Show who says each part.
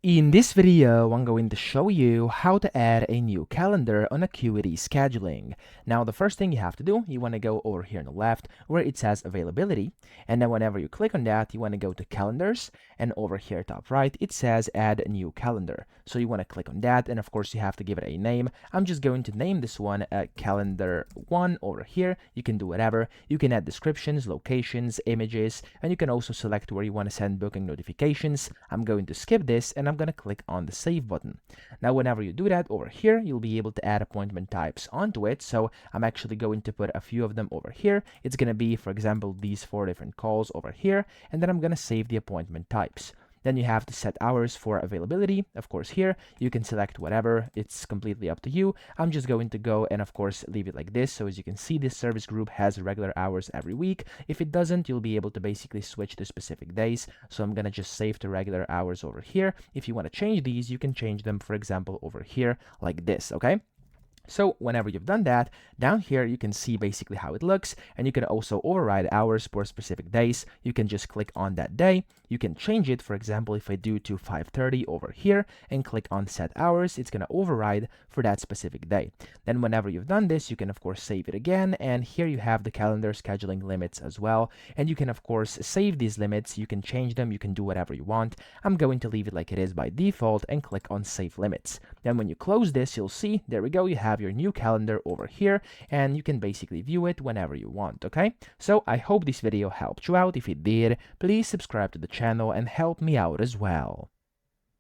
Speaker 1: In this video, I'm going to show you how to add a new calendar on Acuity scheduling. Now, the first thing you have to do, you want to go over here on the left where it says availability. And then whenever you click on that, you want to go to calendars. And over here top right, it says add a new calendar. So you want to click on that. And of course, you have to give it a name. I'm just going to name this one calendar 1 over here. You can do whatever. You can add descriptions, locations, images, and you can also select where you want to send booking notifications. I'm going to skip this and I'm going to click on the save button. Now, whenever you do that over here, you'll be able to add appointment types onto it. So I'm actually going to put a few of them over here. It's going to be, for example, these 4 different calls over here, and then I'm going to save the appointment types. Then you have to set hours for availability. Of course, here you can select whatever. It's completely up to you. I'm just going to go and of course leave it like this. So as you can see, this service group has regular hours every week. If it doesn't, you'll be able to basically switch to specific days. So I'm gonna just save the regular hours over here. If you want to change these, you can change them, for example, over here like this, okay? So whenever you've done that, down here you can see basically how it looks, and you can also override hours for specific days. You can just click on that day. You can change it. For example, if I do to 5:30 over here and click on set hours, it's going to override for that specific day. Then whenever you've done this, you can of course save it again, and here you have the calendar scheduling limits as well. And you can of course save these limits. You can change them. You can do whatever you want. I'm going to leave it like it is by default and click on save limits. Then when you close this, you'll see, there we go, you have your new calendar over here, and you can basically view it whenever you want, okay? So I hope this video helped you out. If it did, please subscribe to the channel and help me out as well.